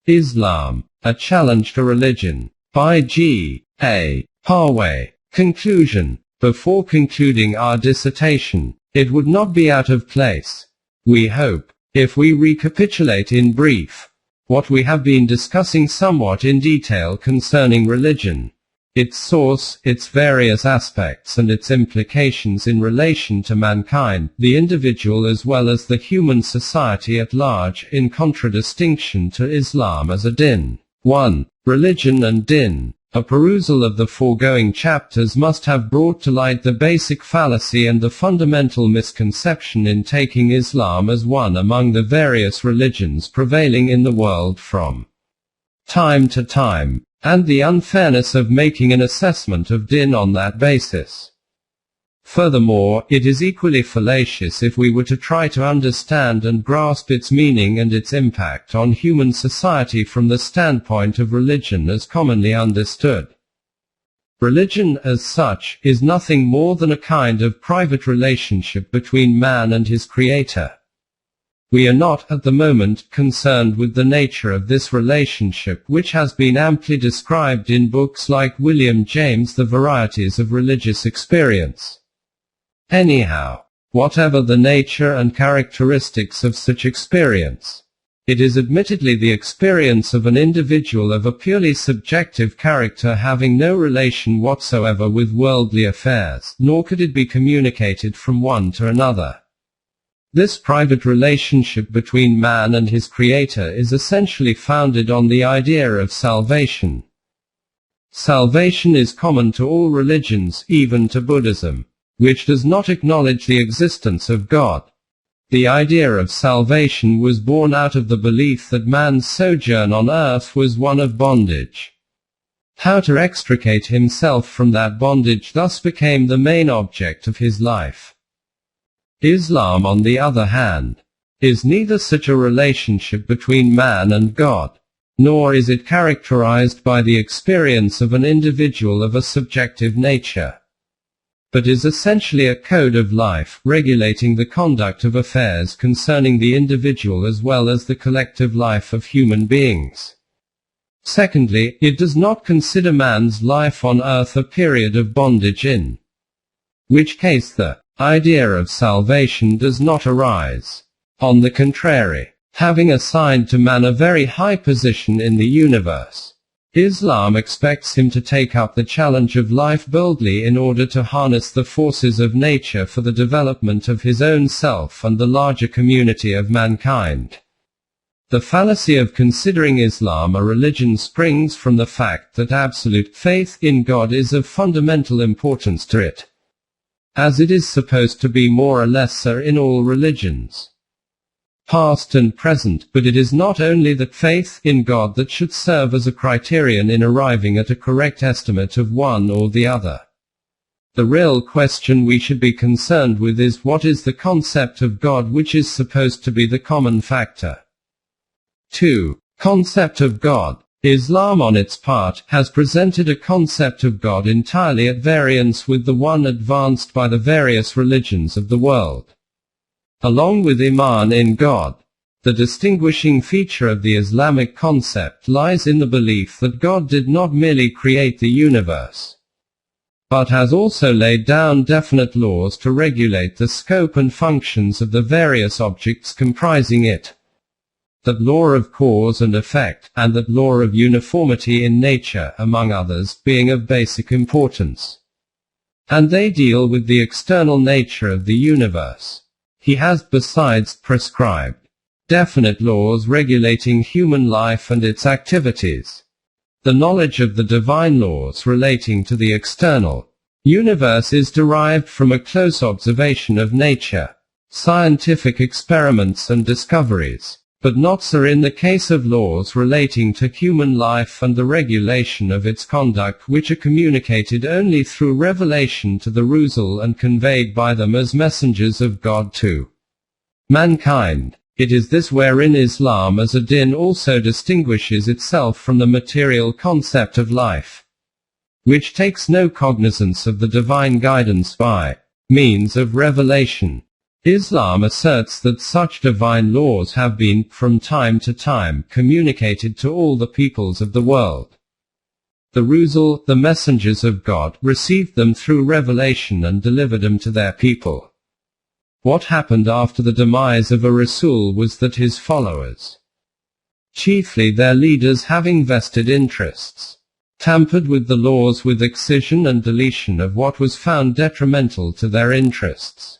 Islam, A Challenge to Religion, by G. A. Parwez. Conclusion. Before concluding our dissertation, it would not be out of place, we hope, if we recapitulate in brief what we have been discussing somewhat in detail concerning religion, its source, its various aspects and its implications in relation to mankind, the individual as well as the human society at large, in contradistinction to Islam as a din. 1. Religion and din. A perusal of the foregoing chapters must have brought to light the basic fallacy and the fundamental misconception in taking Islam as one among the various religions prevailing in the world from time to time, and the unfairness of making an assessment of din on that basis. Furthermore, it is equally fallacious if we were to try to understand and grasp its meaning and its impact on human society from the standpoint of religion as commonly understood. Religion, as such, is nothing more than a kind of private relationship between man and his creator. We are not, at the moment, concerned with the nature of this relationship, which has been amply described in books like William James' The Varieties of Religious Experience. Anyhow, whatever the nature and characteristics of such experience, it is admittedly the experience of an individual of a purely subjective character having no relation whatsoever with worldly affairs, nor could it be communicated from one to another. This private relationship between man and his creator is essentially founded on the idea of salvation. Salvation is common to all religions, even to Buddhism, which does not acknowledge the existence of God. The idea of salvation was born out of the belief that man's sojourn on earth was one of bondage. How to extricate himself from that bondage thus became the main object of his life. Islam, on the other hand, is neither such a relationship between man and God, nor is it characterized by the experience of an individual of a subjective nature, but is essentially a code of life, regulating the conduct of affairs concerning the individual as well as the collective life of human beings. Secondly, it does not consider man's life on earth a period of bondage, in which case the idea of salvation does not arise. On the contrary, having assigned to man a very high position in the universe, Islam expects him to take up the challenge of life boldly in order to harness the forces of nature for the development of his own self and the larger community of mankind. The fallacy of considering Islam a religion springs from the fact that absolute faith in God is of fundamental importance to it, as it is supposed to be more or less so in all religions, past and present, but it is not only that faith in God that should serve as a criterion in arriving at a correct estimate of one or the other. The real question we should be concerned with is what is the concept of God which is supposed to be the common factor. 2. Concept of God. Islam, on its part, has presented a concept of God entirely at variance with the one advanced by the various religions of the world. Along with Iman in God, the distinguishing feature of the Islamic concept lies in the belief that God did not merely create the universe, but has also laid down definite laws to regulate the scope and functions of the various objects comprising it. That law of cause and effect, and that law of uniformity in nature, among others, being of basic importance. And they deal with the external nature of the universe. He has, besides, prescribed definite laws regulating human life and its activities. The knowledge of the divine laws relating to the external universe is derived from a close observation of nature, scientific experiments and discoveries, but not so in the case of laws relating to human life and the regulation of its conduct, which are communicated only through revelation to the Rusul and conveyed by them as messengers of God to mankind. It is this wherein Islam as a din also distinguishes itself from the material concept of life, which takes no cognizance of the divine guidance by means of revelation. Islam asserts that such divine laws have been, from time to time, communicated to all the peoples of the world. The Rusul, the messengers of God, received them through revelation and delivered them to their people. What happened after the demise of a Rasul was that his followers, chiefly their leaders having vested interests, tampered with the laws with excision and deletion of what was found detrimental to their interests,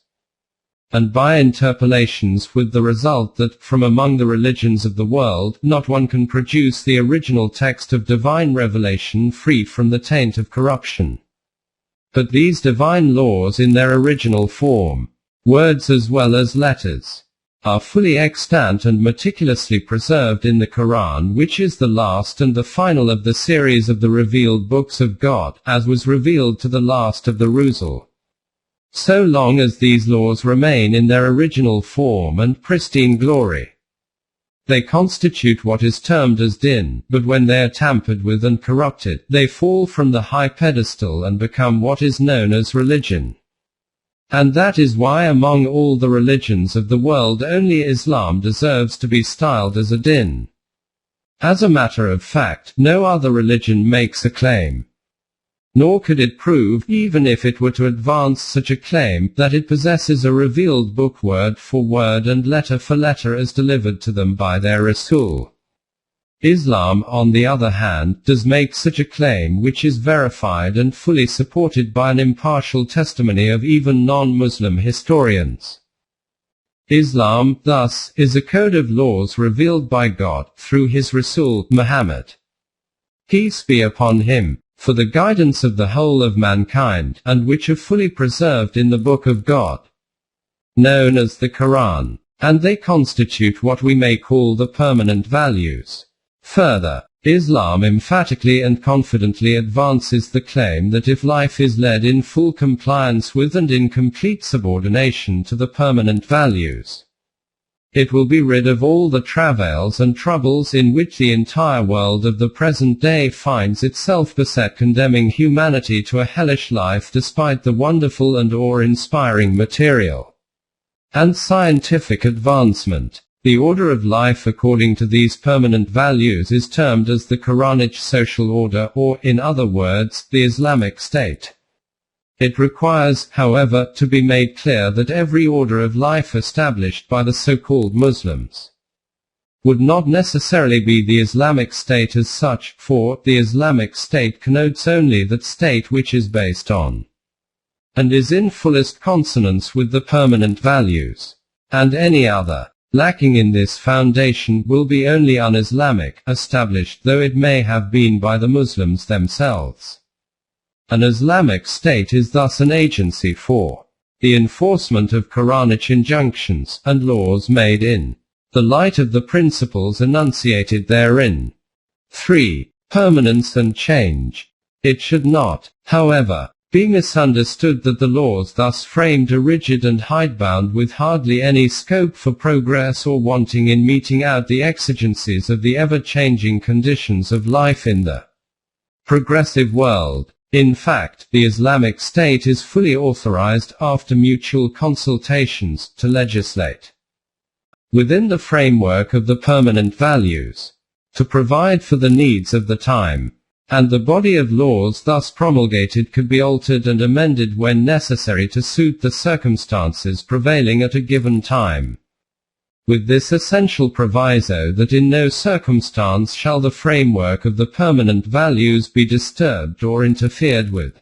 and by interpolations, with the result that, from among the religions of the world, not one can produce the original text of divine revelation free from the taint of corruption. But these divine laws in their original form, words as well as letters, are fully extant and meticulously preserved in the Quran, which is the last and the final of the series of the revealed books of God, as was revealed to the last of the Rusul. So long as these laws remain in their original form and pristine glory, they constitute what is termed as din, but when they are tampered with and corrupted, they fall from the high pedestal and become what is known as religion. And that is why among all the religions of the world only Islam deserves to be styled as a din. As a matter of fact, no other religion makes a claim, nor could it prove, even if it were to advance such a claim, that it possesses a revealed book word for word and letter for letter as delivered to them by their Rasul. Islam, on the other hand, does make such a claim, which is verified and fully supported by an impartial testimony of even non-Muslim historians. Islam, thus, is a code of laws revealed by God, through his Rasul, Muhammad, peace be upon him, for the guidance of the whole of mankind, and which are fully preserved in the Book of God, known as the Quran, and they constitute what we may call the permanent values. Further, Islam emphatically and confidently advances the claim that if life is led in full compliance with and in complete subordination to the permanent values, it will be rid of all the travails and troubles in which the entire world of the present day finds itself beset, condemning humanity to a hellish life despite the wonderful and awe-inspiring material and scientific advancement. The order of life according to these permanent values is termed as the Quranic social order, or, in other words, the Islamic state. It requires, however, to be made clear that every order of life established by the so-called Muslims would not necessarily be the Islamic state as such, for the Islamic state connotes only that state which is based on and is in fullest consonance with the permanent values, and any other lacking in this foundation will be only un-Islamic, established though it may have been by the Muslims themselves. An Islamic state is thus an agency for the enforcement of Quranic injunctions and laws made in the light of the principles enunciated therein. 3. Permanence and change. It should not, however, be misunderstood that the laws thus framed are rigid and hidebound with hardly any scope for progress or wanting in meeting out the exigencies of the ever-changing conditions of life in the progressive world. In fact, the Islamic State is fully authorized, after mutual consultations, to legislate within the framework of the permanent values, to provide for the needs of the time, and the body of laws thus promulgated could be altered and amended when necessary to suit the circumstances prevailing at a given time, with this essential proviso that in no circumstance shall the framework of the permanent values be disturbed or interfered with.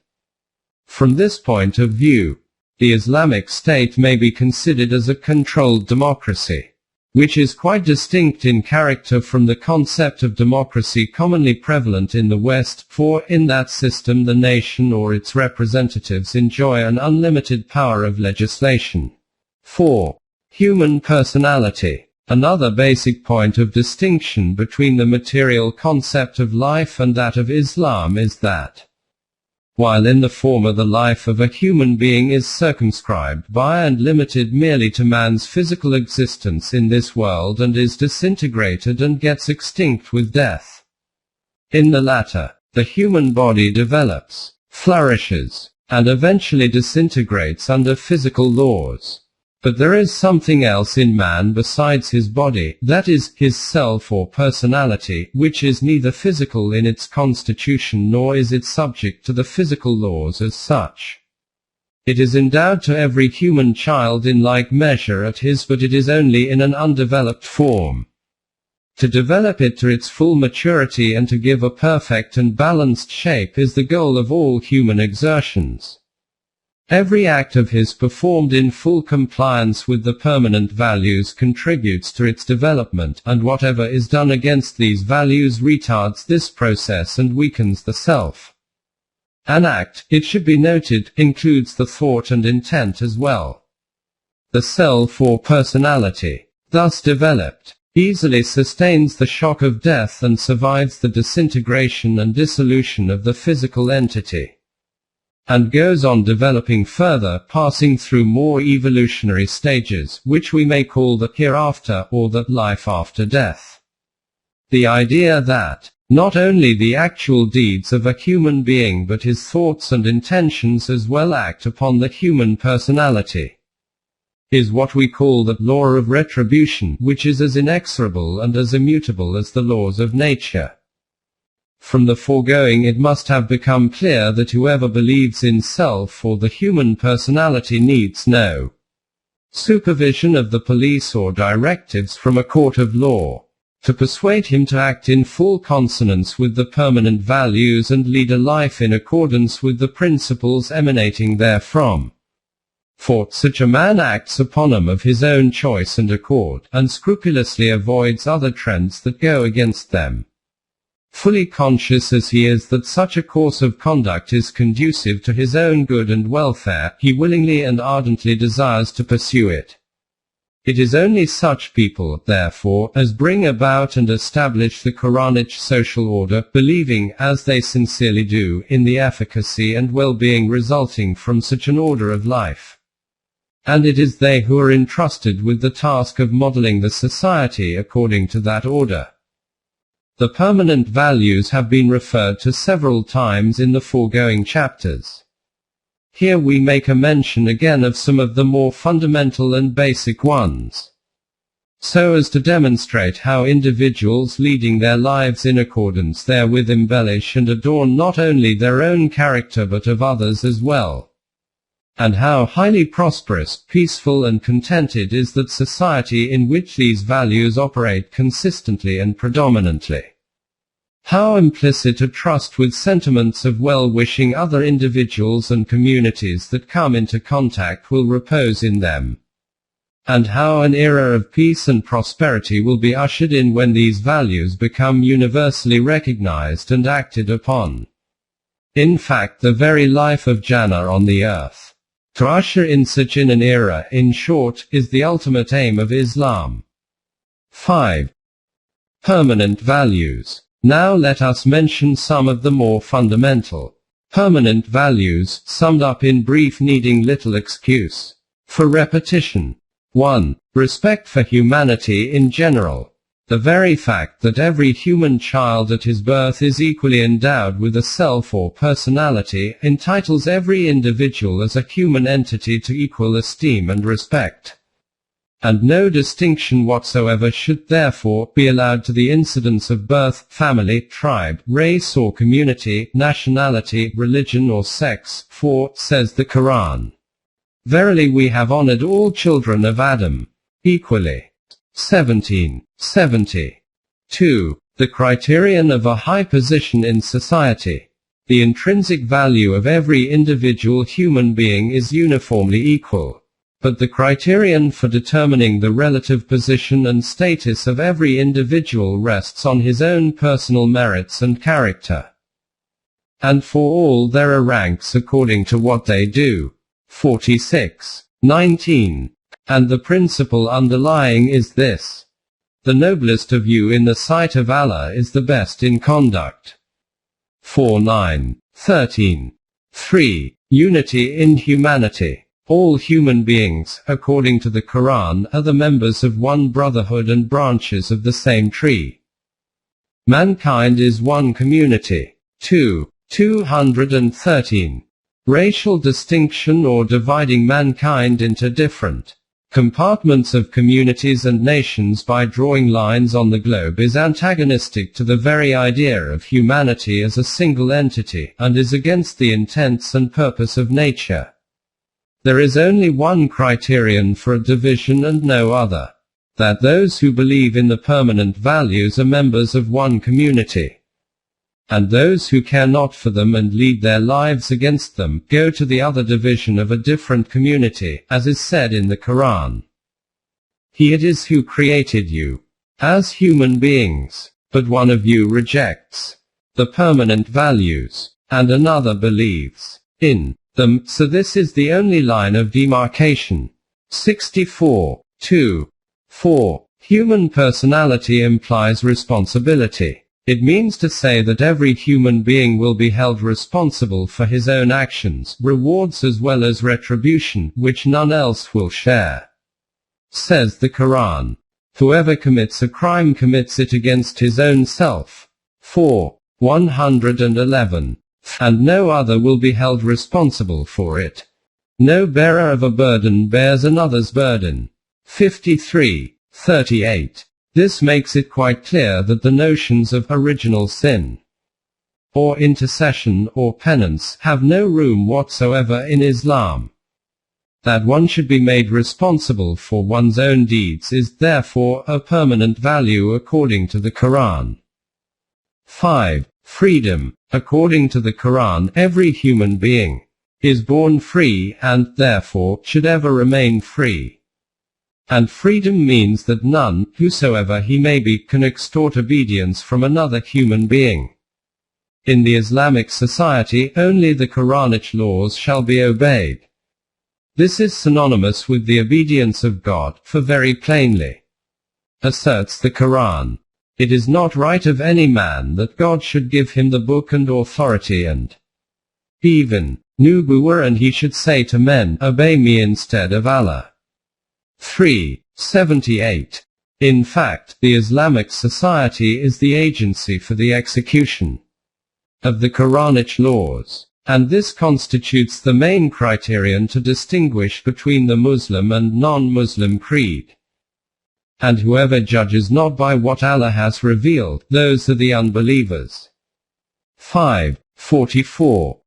From this point of view, the Islamic State may be considered as a controlled democracy, which is quite distinct in character from the concept of democracy commonly prevalent in the West, for in that system the nation or its representatives enjoy an unlimited power of legislation. 4. Human personality. Another basic point of distinction between the material concept of life and that of Islam is that, while in the former the life of a human being is circumscribed by and limited merely to man's physical existence in this world and is disintegrated and gets extinct with death, in the latter, the human body develops, flourishes, and eventually disintegrates under physical laws. But there is something else in man besides his body, that is, his self or personality, which is neither physical in its constitution nor is it subject to the physical laws as such. It is endowed to every human child in like measure at his, but it is only in an undeveloped form. To develop it to its full maturity and to give a perfect and balanced shape is the goal of all human exertions. Every act of his performed in full compliance with the permanent values contributes to its development, and whatever is done against these values retards this process and weakens the self. An act, it should be noted, includes the thought and intent as well. The self or personality, thus developed, easily sustains the shock of death and survives the disintegration and dissolution of the physical entity, and goes on developing further, passing through more evolutionary stages, which we may call the hereafter, or the life after death. The idea that not only the actual deeds of a human being but his thoughts and intentions as well act upon the human personality is what we call the law of retribution, which is as inexorable and as immutable as the laws of nature. From the foregoing it must have become clear that whoever believes in self or the human personality needs no supervision of the police or directives from a court of law to persuade him to act in full consonance with the permanent values and lead a life in accordance with the principles emanating therefrom. For such a man acts upon them of his own choice and accord, and scrupulously avoids other trends that go against them. Fully conscious as he is that such a course of conduct is conducive to his own good and welfare, he willingly and ardently desires to pursue it. It is only such people, therefore, as bring about and establish the Quranic social order, believing, as they sincerely do, in the efficacy and well-being resulting from such an order of life. And it is they who are entrusted with the task of modeling the society according to that order. The permanent values have been referred to several times in the foregoing chapters. Here we make a mention again of some of the more fundamental and basic ones, so as to demonstrate how individuals leading their lives in accordance therewith embellish and adorn not only their own character but of others as well, and how highly prosperous, peaceful and contented is that society in which these values operate consistently and predominantly. How implicit a trust with sentiments of well-wishing other individuals and communities that come into contact will repose in them, and how an era of peace and prosperity will be ushered in when these values become universally recognized and acted upon. In fact, the very life of Jannah on the earth, to usher in such an era, in short, is the ultimate aim of Islam. 5. Permanent values. Now let us mention some of the more fundamental permanent values, summed up in brief, needing little excuse for repetition. 1. Respect for humanity in general. The very fact that every human child at his birth is equally endowed with a self or personality entitles every individual as a human entity to equal esteem and respect. And no distinction whatsoever should therefore be allowed to the incidence of birth, family, tribe, race or community, nationality, religion or sex, for, says the Quran, verily we have honored all children of Adam equally. 1770. 2. The criterion of a high position in society. The intrinsic value of every individual human being is uniformly equal, but the criterion for determining the relative position and status of every individual rests on his own personal merits and character. And for all there are ranks according to what they do. 46. 19. And the principle underlying is this: the noblest of you in the sight of Allah is the best in conduct. 49. 13. 3. Unity in humanity. All human beings, according to the Quran, are the members of one brotherhood and branches of the same tree. Mankind is one community. 2. 213. Racial distinction or dividing mankind into different compartments of communities and nations by drawing lines on the globe is antagonistic to the very idea of humanity as a single entity, and is against the intents and purpose of nature. There is only one criterion for a division and no other: that those who believe in the permanent values are members of one community, and those who care not for them and lead their lives against them, go to the other division of a different community, as is said in the Quran. He it is who created you as human beings, but one of you rejects the permanent values, and another believes in them, so this is the only line of demarcation. 64. 2. 4. Human personality implies responsibility. It means to say that every human being will be held responsible for his own actions, rewards as well as retribution, which none else will share. Says the Quran, whoever commits a crime commits it against his own self. 4. 111. And no other will be held responsible for it. No bearer of a burden bears another's burden. 53. 38. This makes it quite clear that the notions of original sin, or intercession, or penance, have no room whatsoever in Islam. That one should be made responsible for one's own deeds is therefore a permanent value according to the Quran. 5. Freedom. According to the Quran, every human being is born free, and therefore should ever remain free. And freedom means that none, whosoever he may be, can extort obedience from another human being. In the Islamic society, only the Quranic laws shall be obeyed. This is synonymous with the obedience of God, for very plainly asserts the Quran, it is not right of any man that God should give him the book and authority and even nubuwwah, and he should say to men, obey me instead of Allah. 3. 78. In fact, the Islamic society is the agency for the execution of the Quranic laws, and this constitutes the main criterion to distinguish between the Muslim and non-Muslim creed. And whoever judges not by what Allah has revealed, those are the unbelievers. 5. 44.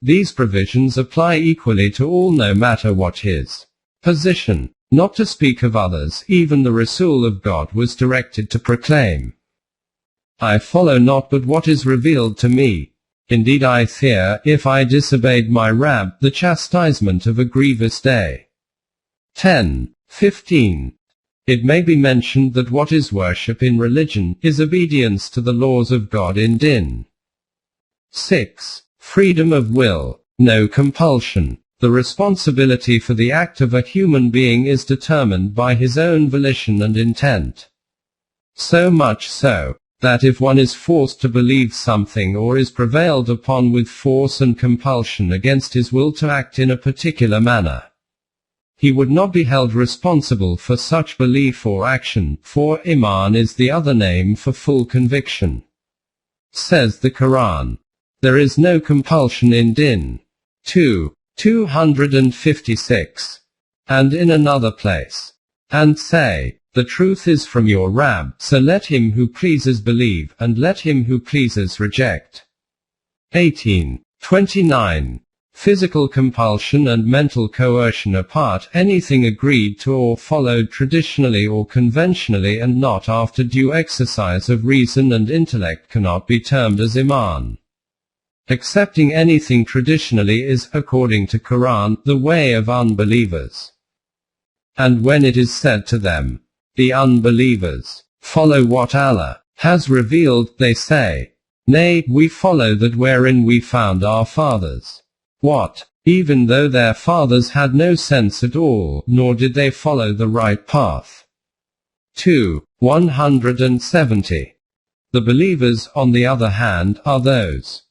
These provisions apply equally to all no matter what his position. Not to speak of others, even the Rasul of God was directed to proclaim, I follow not but what is revealed to me. Indeed I fear, if I disobeyed my Rabb, the chastisement of a grievous day. 10. 15. It may be mentioned that what is worship in religion, is obedience to the laws of God in din. 6. Freedom of will. No compulsion. The responsibility for the act of a human being is determined by his own volition and intent. So much so, that if one is forced to believe something or is prevailed upon with force and compulsion against his will to act in a particular manner, he would not be held responsible for such belief or action, for Iman is the other name for full conviction. Says the Quran, there is no compulsion in din. 2. 256. And in another place, and say, the truth is from your Rabb, so let him who pleases believe, and let him who pleases reject. 18. 29. Physical compulsion and mental coercion apart, anything agreed to or followed traditionally or conventionally and not after due exercise of reason and intellect cannot be termed as Iman. Accepting anything traditionally is, according to Quran, the way of unbelievers. And when it is said to them, the unbelievers, follow what Allah has revealed, they say, nay, we follow that wherein we found our fathers. What? Even though their fathers had no sense at all, nor did they follow the right path. 2. 170. The believers, on the other hand, are those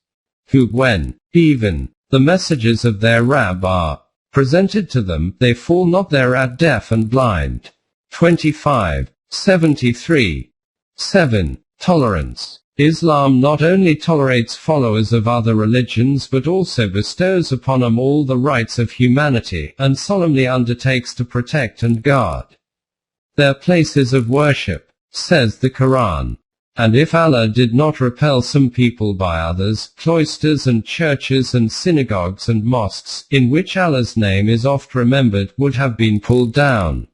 who, when even the messages of their Rabb are presented to them, they fall not thereat deaf and blind. 25. 73. 7. Tolerance. Islam not only tolerates followers of other religions but also bestows upon them all the rights of humanity, and solemnly undertakes to protect and guard their places of worship, says the Quran. And if Allah did not repel some people by others, cloisters and churches and synagogues and mosques, in which Allah's name is oft remembered, would have been pulled down.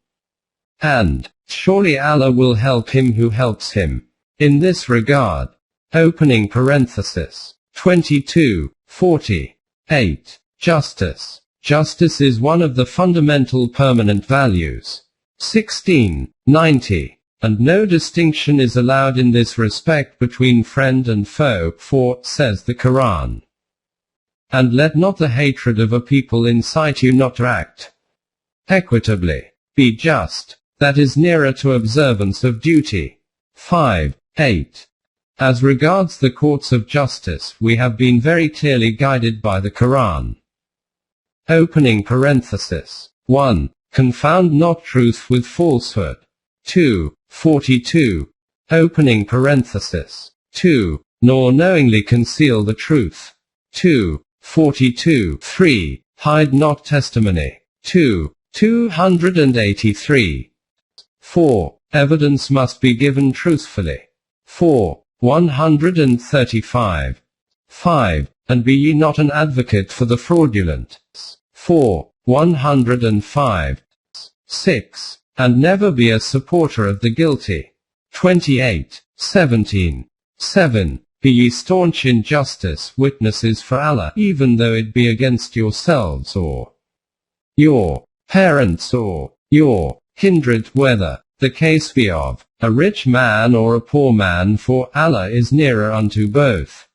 And surely Allah will help him who helps him. In this regard, opening parenthesis, 22:48. Justice. Justice is one of the fundamental permanent values. 16:90. And no distinction is allowed in this respect between friend and foe, for, says the Quran, and let not the hatred of a people incite you not to act equitably. Be just, that is nearer to observance of duty. 5:8. As regards the courts of justice, we have been very clearly guided by the Quran. Opening parenthesis. 1. Confound not truth with falsehood. 2:42. Opening parenthesis. 2. Nor knowingly conceal the truth. 2:42. 3. Hide not testimony. 2:283. 4. Evidence must be given truthfully. 4:135. 5. And be ye not an advocate for the fraudulent. 4:105. 6. And never be a supporter of the guilty. 28:17. 7. Be ye staunch in justice, witnesses for Allah, even though it be against yourselves or your parents or your kindred, whether the case be of a rich man or a poor man, for Allah is nearer unto both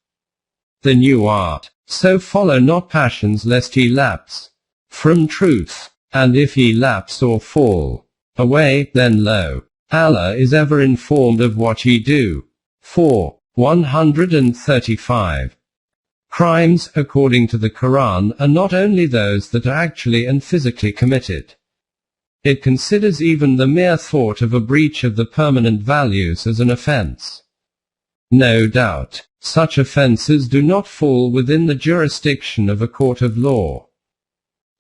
than you are. So follow not passions lest ye lapse from truth. And if ye lapse or fall away, then lo, Allah is ever informed of what ye do. 4:135. Crimes, according to the Quran, are not only those that are actually and physically committed. It considers even the mere thought of a breach of the permanent values as an offense. No doubt, such offenses do not fall within the jurisdiction of a court of law.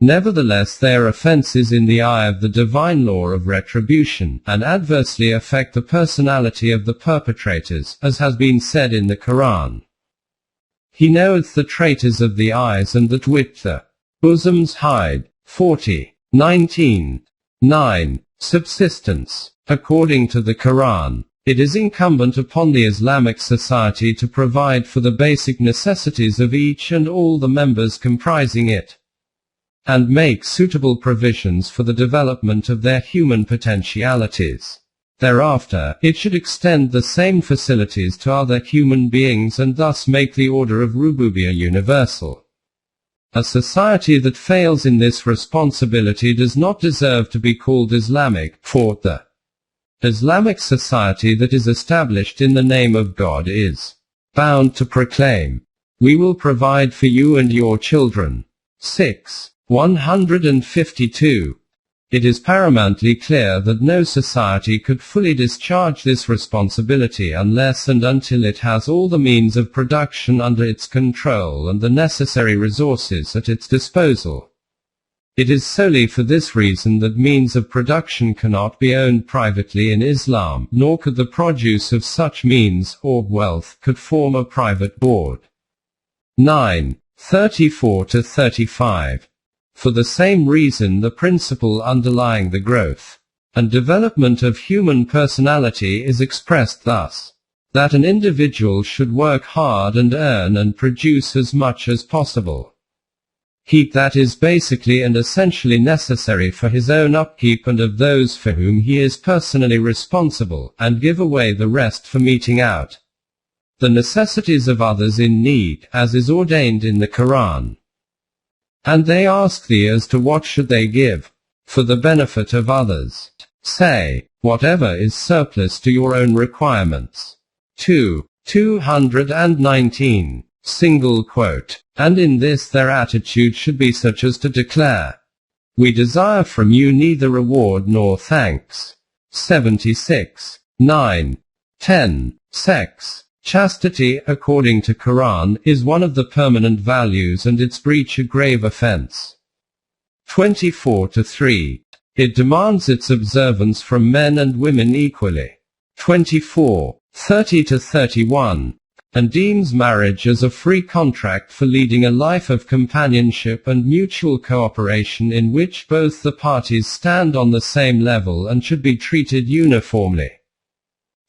Nevertheless, they are offenses in the eye of the divine law of retribution, and adversely affect the personality of the perpetrators, as has been said in the Quran. He knoweth the traitors of the eyes and that which the bosoms hide. 40:19. Subsistence. According to the Quran, it is incumbent upon the Islamic society to provide for the basic necessities of each and all the members comprising it, and make suitable provisions for the development of their human potentialities. Thereafter, it should extend the same facilities to other human beings and thus make the order of Rububiyyah universal. A society that fails in this responsibility does not deserve to be called Islamic, for the Islamic society that is established in the name of God is bound to proclaim, "We will provide for you and your children." 6:152. It is paramountly clear that no society could fully discharge this responsibility unless and until it has all the means of production under its control and the necessary resources at its disposal. It is solely for this reason that means of production cannot be owned privately in Islam, nor could the produce of such means, or wealth, could form a private board. 9:34-35. For the same reason, the principle underlying the growth and development of human personality is expressed thus: that an individual should work hard and earn and produce as much as possible. Keep that is basically and essentially necessary for his own upkeep and of those for whom he is personally responsible, and give away the rest for meting out the necessities of others in need, as is ordained in the Quran. And they ask thee as to what should they give for the benefit of others. Say, whatever is surplus to your own requirements. 2:219. Single quote. And in this their attitude should be such as to declare, "We desire from you neither reward nor thanks." 76. 9. 10. Sex. Chastity, according to Quran, is one of the permanent values and its breach a grave offense. 24-3. It demands its observance from men and women equally. 24. 30-31. And deems marriage as a free contract for leading a life of companionship and mutual cooperation in which both the parties stand on the same level and should be treated uniformly.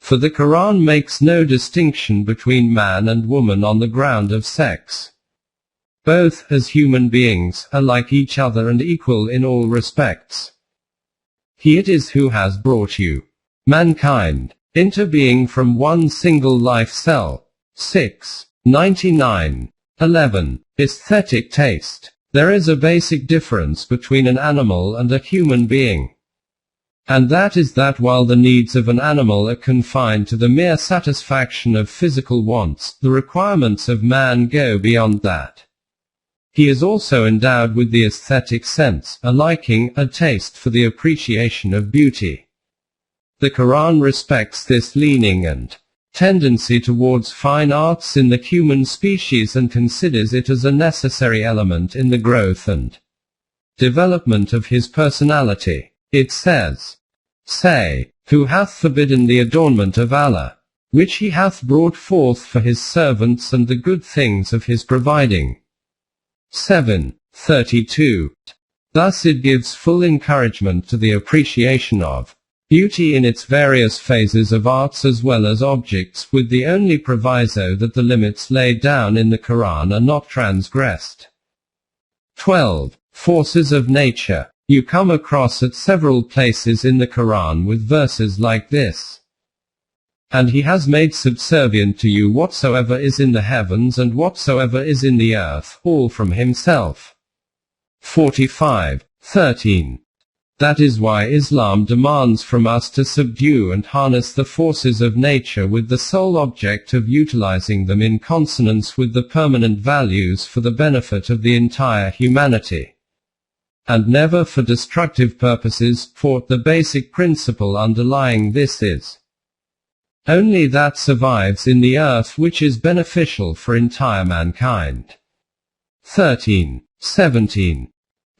For the Quran makes no distinction between man and woman on the ground of sex. Both, as human beings, are like each other and equal in all respects. He it is who has brought you, mankind, into being from one single life cell. 6. 99. 11. Aesthetic taste. There is a basic difference between an animal and a human being. And that is that while the needs of an animal are confined to the mere satisfaction of physical wants, the requirements of man go beyond that. He is also endowed with the aesthetic sense, a liking, a taste for the appreciation of beauty. The Quran respects this leaning and tendency towards fine arts in the human species and considers it as a necessary element in the growth and development of his personality. It says, Say, who hath forbidden the adornment of Allah, which he hath brought forth for his servants and the good things of his providing. 7:32. Thus it gives full encouragement to the appreciation of beauty in its various phases of arts as well as objects, with the only proviso that the limits laid down in the Quran are not transgressed. 12. Forces of nature. You come across at several places in the Quran with verses like this. And he has made subservient to you whatsoever is in the heavens and whatsoever is in the earth, all from himself. 45:13. That is why Islam demands from us to subdue and harness the forces of nature with the sole object of utilizing them in consonance with the permanent values for the benefit of the entire humanity. And never for destructive purposes, for the basic principle underlying this is only that survives in the earth which is beneficial for entire mankind. 13:17.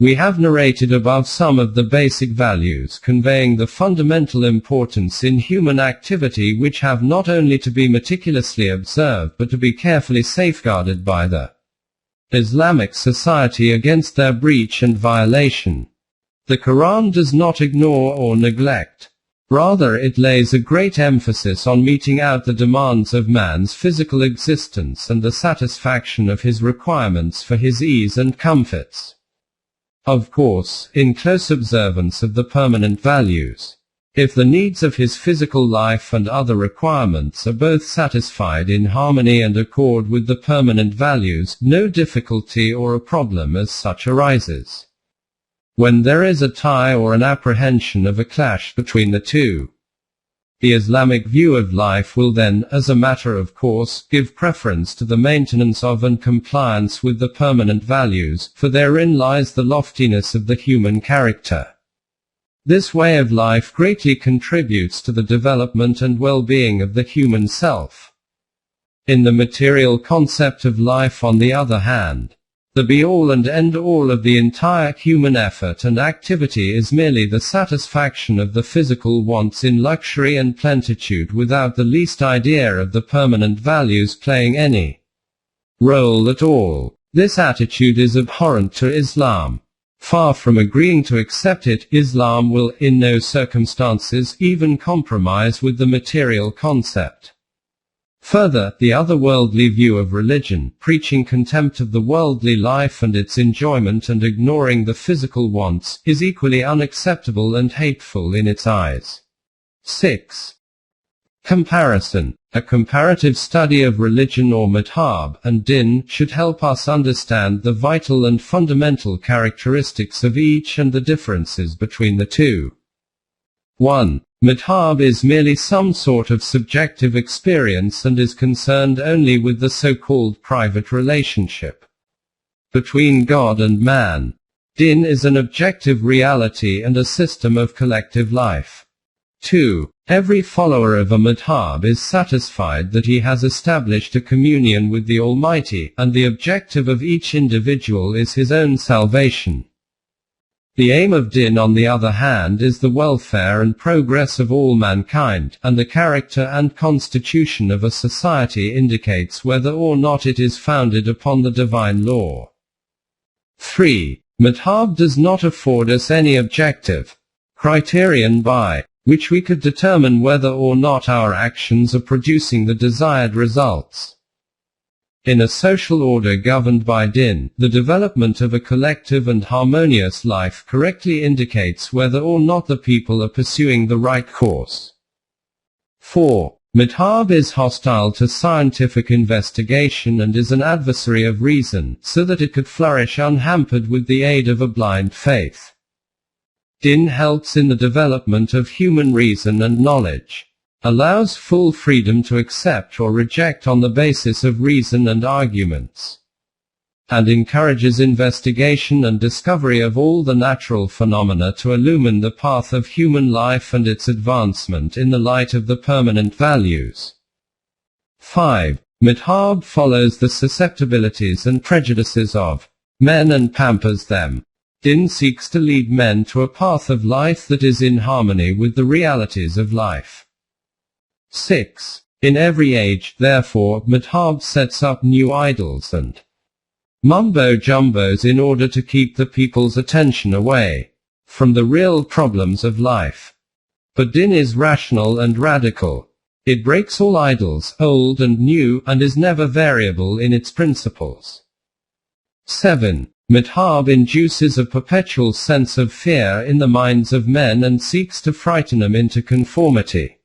We have narrated above some of the basic values conveying the fundamental importance in human activity which have not only to be meticulously observed but to be carefully safeguarded by the Islamic society against their breach and violation. The Quran does not ignore or neglect. Rather it lays a great emphasis on meting out the demands of man's physical existence and the satisfaction of his requirements for his ease and comforts. Of course, in close observance of the permanent values. If the needs of his physical life and other requirements are both satisfied in harmony and accord with the permanent values, no difficulty or a problem as such arises. When there is a tie or an apprehension of a clash between the two, the Islamic view of life will then, as a matter of course, give preference to the maintenance of and compliance with the permanent values, for therein lies the loftiness of the human character. This way of life greatly contributes to the development and well-being of the human self. In the material concept of life, on the other hand, the be-all and end-all of the entire human effort and activity is merely the satisfaction of the physical wants in luxury and plenitude without the least idea of the permanent values playing any role at all. This attitude is abhorrent to Islam. Far from agreeing to accept it, Islam will, in no circumstances, even compromise with the material concept. Further, the otherworldly view of religion, preaching contempt of the worldly life and its enjoyment and ignoring the physical wants, is equally unacceptable and hateful in its eyes. 6. Comparison. A comparative study of religion or madhab and din should help us understand the vital and fundamental characteristics of each and the differences between the two. 1. Madhab is merely some sort of subjective experience and is concerned only with the so-called private relationship between God and man. Din is an objective reality and a system of collective life. 2. Every follower of a madhab is satisfied that he has established a communion with the Almighty, and the objective of each individual is his own salvation. The aim of din, on the other hand, is the welfare and progress of all mankind, and the character and constitution of a society indicates whether or not it is founded upon the divine law. 3. Madhab does not afford us any objective criterion by which we could determine whether or not our actions are producing the desired results. In a social order governed by din, the development of a collective and harmonious life correctly indicates whether or not the people are pursuing the right course. 4. Madhab is hostile to scientific investigation and is an adversary of reason, so that it could flourish unhampered with the aid of a blind faith. Din helps in the development of human reason and knowledge, allows full freedom to accept or reject on the basis of reason and arguments, and encourages investigation and discovery of all the natural phenomena to illumine the path of human life and its advancement in the light of the permanent values. 5. Madhab follows the susceptibilities and prejudices of men and pampers them. Din seeks to lead men to a path of life that is in harmony with the realities of life. 6. In every age, therefore, madhab sets up new idols and mumbo-jumbos in order to keep the people's attention away from the real problems of life. But din is rational and radical. It breaks all idols, old and new, and is never variable in its principles. 7. Madhab induces a perpetual sense of fear in the minds of men and seeks to frighten them into conformity,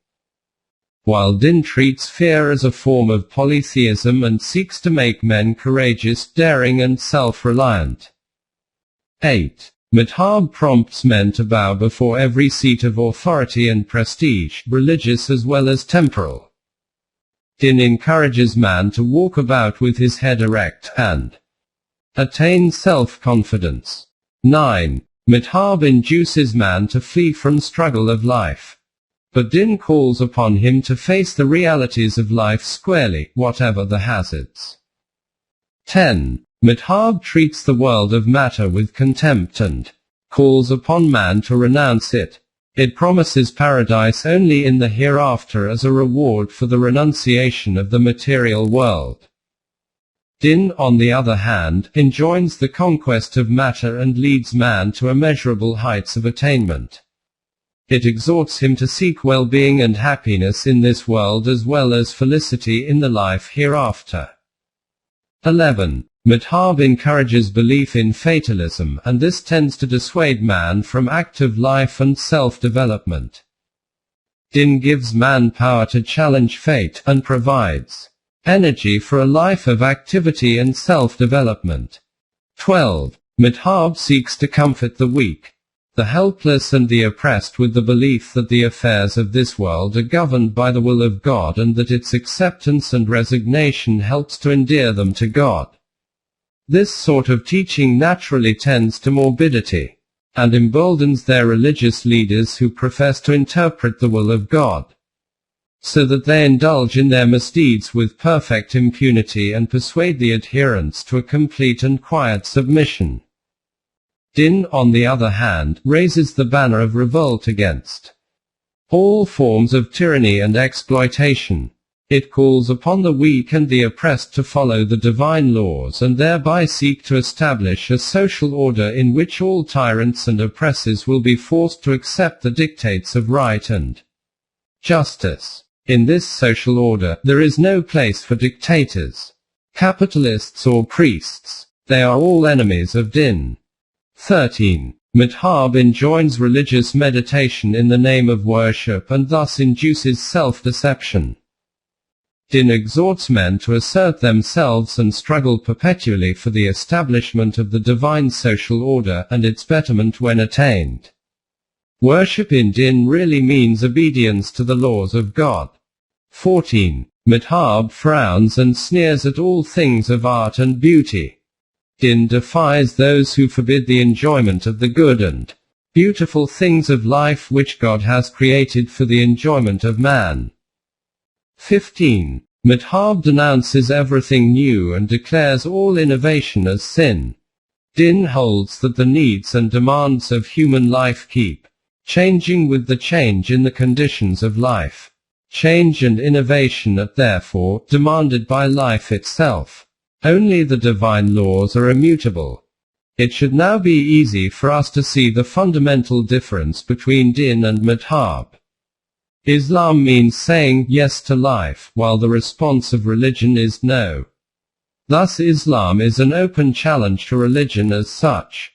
while din treats fear as a form of polytheism and seeks to make men courageous, daring and self-reliant. 8. Madhab prompts men to bow before every seat of authority and prestige, religious as well as temporal. Din encourages man to walk about with his head erect, and attain self-confidence. 9. Madhab induces man to flee from struggle of life, but din calls upon him to face the realities of life squarely, whatever the hazards. 10. Madhab treats the world of matter with contempt and calls upon man to renounce it. It promises paradise only in the hereafter as a reward for the renunciation of the material world. Din, on the other hand, enjoins the conquest of matter and leads man to immeasurable heights of attainment. It exhorts him to seek well-being and happiness in this world as well as felicity in the life hereafter. 11. Madhab encourages belief in fatalism, and this tends to dissuade man from active life and self-development. Din gives man power to challenge fate, and provides energy for a life of activity and self-development. 12. Madhab seeks to comfort the weak, the helpless and the oppressed with the belief that the affairs of this world are governed by the will of God and that its acceptance and resignation helps to endear them to God. This sort of teaching naturally tends to morbidity, and emboldens their religious leaders who profess to interpret the will of God, so that they indulge in their misdeeds with perfect impunity and persuade the adherents to a complete and quiet submission. Din, on the other hand, raises the banner of revolt against all forms of tyranny and exploitation. It calls upon the weak and the oppressed to follow the divine laws and thereby seek to establish a social order in which all tyrants and oppressors will be forced to accept the dictates of right and justice. In this social order, there is no place for dictators, capitalists or priests. They are all enemies of din. 13. Madhab enjoins religious meditation in the name of worship and thus induces self-deception. Din exhorts men to assert themselves and struggle perpetually for the establishment of the divine social order and its betterment when attained. Worship in din really means obedience to the laws of God. 14. Madhab frowns and sneers at all things of art and beauty. Din defies those who forbid the enjoyment of the good and beautiful things of life which God has created for the enjoyment of man. 15. Madhab denounces everything new and declares all innovation as sin. Din holds that the needs and demands of human life keep changing with the change in the conditions of life. Change and innovation are therefore demanded by life itself. Only the divine laws are immutable. It should now be easy for us to see the fundamental difference between Din and Madhab. Islam means saying yes to life, while the response of religion is no. Thus Islam is an open challenge to religion as such.